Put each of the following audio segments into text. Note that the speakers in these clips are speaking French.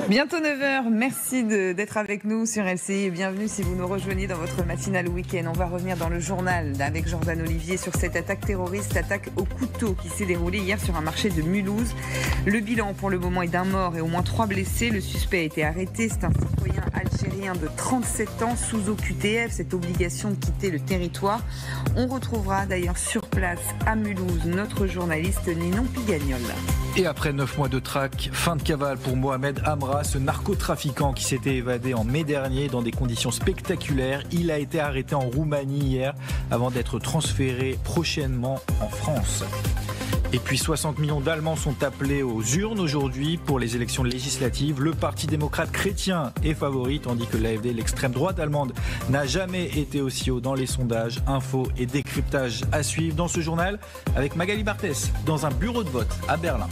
Bientôt 9h, merci d'être avec nous sur LCI et bienvenue si vous nous rejoignez dans votre matinale week-end. On va revenir dans le journal avec Jordan Olivier sur cette attaque terroriste, attaque au couteau qui s'est déroulée hier sur un marché de Mulhouse. Le bilan pour le moment est d'un mort et au moins 3 blessés. Le suspect a été arrêté, c'est un citoyen algérien de 37 ans sous OQTF, cette obligation de quitter le territoire. On retrouvera d'ailleurs sur place à Mulhouse notre journaliste Ninon Pigagnol. Et après 9 mois de traque, fin de cavale pour Mohamed Amra, ce narcotrafiquant qui s'était évadé en mai dernier dans des conditions spectaculaires. Il a été arrêté en Roumanie hier avant d'être transféré prochainement en France. Et puis 60 millions d'Allemands sont appelés aux urnes aujourd'hui pour les élections législatives. Le Parti démocrate chrétien est favori, tandis que l'AfD, l'extrême droite allemande, n'a jamais été aussi haut dans les sondages. Infos et décryptage à suivre dans ce journal avec Magali Barthès dans un bureau de vote à Berlin.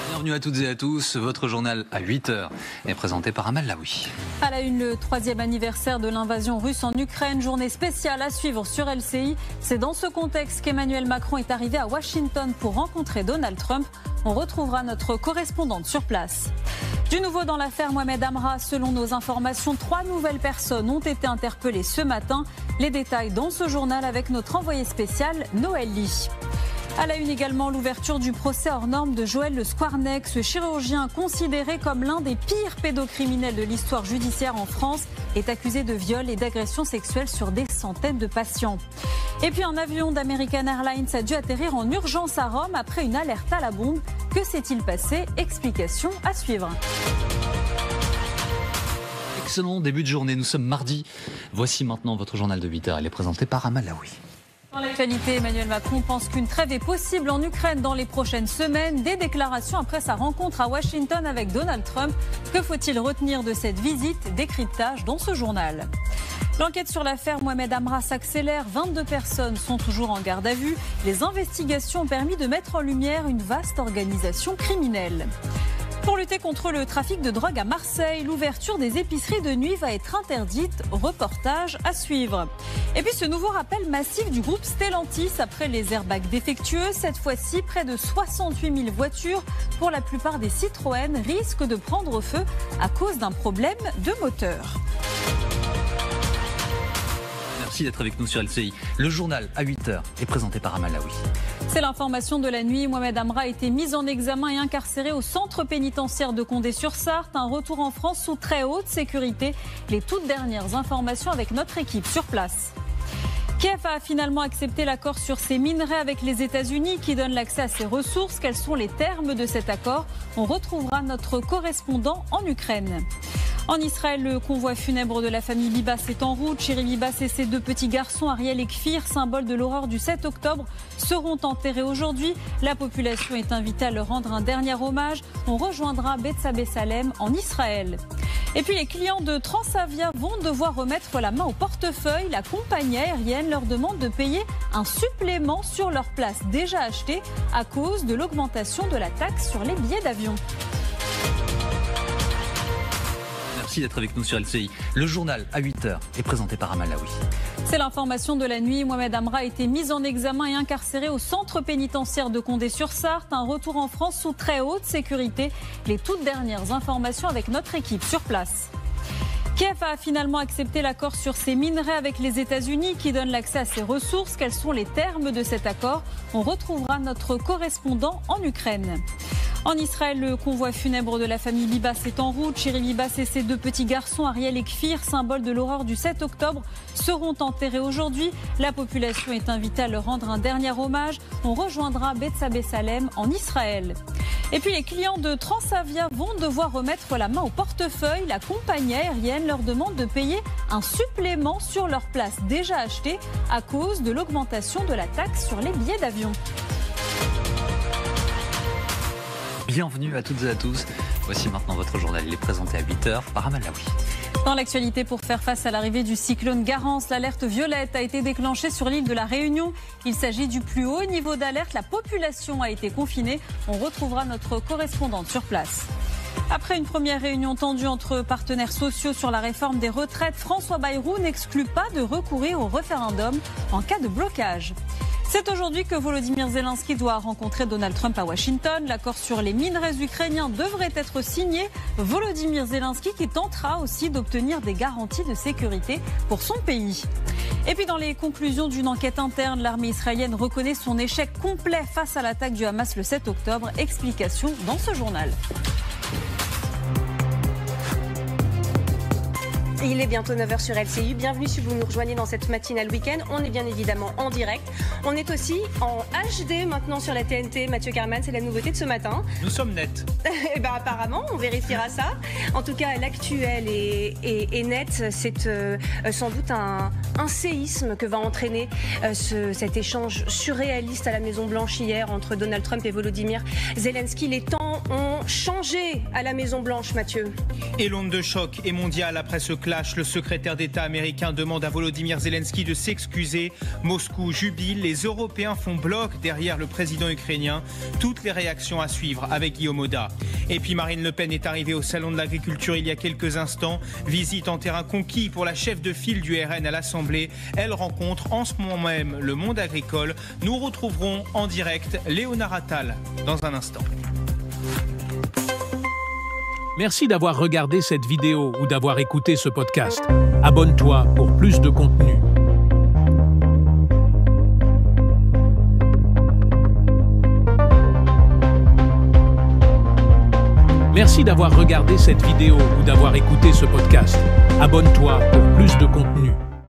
Bienvenue à toutes et à tous, votre journal à 8h est présenté par Amal Laoui. À la une, le 3e anniversaire de l'invasion russe en Ukraine, journée spéciale à suivre sur LCI. C'est dans ce contexte qu'Emmanuel Macron est arrivé à Washington pour rencontrer Donald Trump. On retrouvera notre correspondante sur place. Du nouveau dans l'affaire Mohamed Amra, selon nos informations, 3 nouvelles personnes ont été interpellées ce matin. Les détails dans ce journal avec notre envoyé spécial Noël Lee. À la une également, l'ouverture du procès hors norme de Joël Le Squarnec, ce chirurgien considéré comme l'un des pires pédocriminels de l'histoire judiciaire en France, est accusé de viol et d'agression sexuelle sur des centaines de patients. Et puis un avion d'American Airlines a dû atterrir en urgence à Rome après une alerte à la bombe. Que s'est-il passé? Explication à suivre. Excellent début de journée, nous sommes mardi. Voici maintenant votre journal de 8h, il est présenté par Amal Laoui. Dans l'actualité, Emmanuel Macron pense qu'une trêve est possible en Ukraine dans les prochaines semaines. Des déclarations après sa rencontre à Washington avec Donald Trump. Que faut-il retenir de cette visite? Décryptage dans ce journal. L'enquête sur l'affaire Mohamed Amra s'accélère. 22 personnes sont toujours en garde à vue. Les investigations ont permis de mettre en lumière une vaste organisation criminelle. Pour lutter contre le trafic de drogue à Marseille, l'ouverture des épiceries de nuit va être interdite. Reportage à suivre. Et puis ce nouveau rappel massif du groupe Stellantis après les airbags défectueux. Cette fois-ci, près de 68 000 voitures, pour la plupart des Citroën, risquent de prendre feu à cause d'un problème de moteur. Merci d'être avec nous sur LCI. Le journal à 8h est présenté par Amal Laoui. C'est l'information de la nuit. Mohamed Amra a été mis en examen et incarcéré au centre pénitentiaire de Condé-sur-Sarthe. Un retour en France sous très haute sécurité. Les toutes dernières informations avec notre équipe sur place. Kiev a finalement accepté l'accord sur ses minerais avec les États-Unis qui donnent l'accès à ses ressources. Quels sont les termes de cet accord? On retrouvera notre correspondant en Ukraine. En Israël, le convoi funèbre de la famille Bibas est en route. Chéri Bibas et ses 2 petits garçons, Ariel et Kfir, symbole de l'horreur du 7 octobre, seront enterrés aujourd'hui. La population est invitée à leur rendre un dernier hommage. On rejoindra Bethsabée Salem en Israël. Et puis les clients de Transavia vont devoir remettre la main au portefeuille. La compagnie aérienne leur demande de payer un supplément sur leur place déjà achetée à cause de l'augmentation de la taxe sur les billets d'avion. Merci d'être avec nous sur LCI. Le journal à 8h est présenté par Amal Laoui. C'est l'information de la nuit. Mohamed Amra a été mis en examen et incarcéré au centre pénitentiaire de Condé-sur-Sarthe. Un retour en France sous très haute sécurité. Les toutes dernières informations avec notre équipe sur place. Kiev a finalement accepté l'accord sur ses minerais avec les États-Unis qui donnent l'accès à ses ressources. Quels sont les termes de cet accord? On retrouvera notre correspondant en Ukraine. En Israël, le convoi funèbre de la famille Bibas est en route. Chéri Bibas et ses 2 petits garçons, Ariel et Kfir, symbole de l'horreur du 7 octobre, seront enterrés aujourd'hui. La population est invitée à leur rendre un dernier hommage. On rejoindra Bethsabée Salem en Israël. Et puis les clients de Transavia vont devoir remettre la main au portefeuille. La compagnie aérienne leur demande de payer un supplément sur leur place déjà achetée à cause de l'augmentation de la taxe sur les billets d'avion. Bienvenue à toutes et à tous. Voici maintenant votre journal. Il est présenté à 8h par Amal Laoui. Dans l'actualité, pour faire face à l'arrivée du cyclone Garance, l'alerte violette a été déclenchée sur l'île de la Réunion. Il s'agit du plus haut niveau d'alerte. La population a été confinée. On retrouvera notre correspondante sur place. Après une première réunion tendue entre partenaires sociaux sur la réforme des retraites, François Bayrou n'exclut pas de recourir au référendum en cas de blocage. C'est aujourd'hui que Volodymyr Zelensky doit rencontrer Donald Trump à Washington. L'accord sur les minerais ukrainiens devrait être signé. Volodymyr Zelensky qui tentera aussi d'obtenir des garanties de sécurité pour son pays. Et puis dans les conclusions d'une enquête interne, l'armée israélienne reconnaît son échec complet face à l'attaque du Hamas le 7 octobre. Explication dans ce journal. Il est bientôt 9h sur LCI. Bienvenue si vous nous rejoignez dans cette matinale week-end. On est bien évidemment en direct. On est aussi en HD maintenant sur la TNT. Mathieu Carman, c'est la nouveauté de ce matin. Nous sommes nets. Eh ben, apparemment, on vérifiera ça. En tout cas, l'actuel est net. C'est sans doute un séisme que va entraîner cet échange surréaliste à la Maison-Blanche hier entre Donald Trump et Volodymyr Zelensky. Les temps ont changé à la Maison-Blanche, Mathieu. Et l'onde de choc est mondiale après ce clash. Le secrétaire d'État américain demande à Volodymyr Zelensky de s'excuser. Moscou jubile. Les Européens font bloc derrière le président ukrainien. Toutes les réactions à suivre avec Guillaume Auda. Et puis Marine Le Pen est arrivée au Salon de l'Agriculture il y a quelques instants. Visite en terrain conquis pour la chef de file du RN à l'Assemblée. Elle rencontre en ce moment même le monde agricole. Nous retrouverons en direct Léonard Attal dans un instant. Merci d'avoir regardé cette vidéo ou d'avoir écouté ce podcast. Abonne-toi pour plus de contenu. Merci d'avoir regardé cette vidéo ou d'avoir écouté ce podcast. Abonne-toi pour plus de contenu.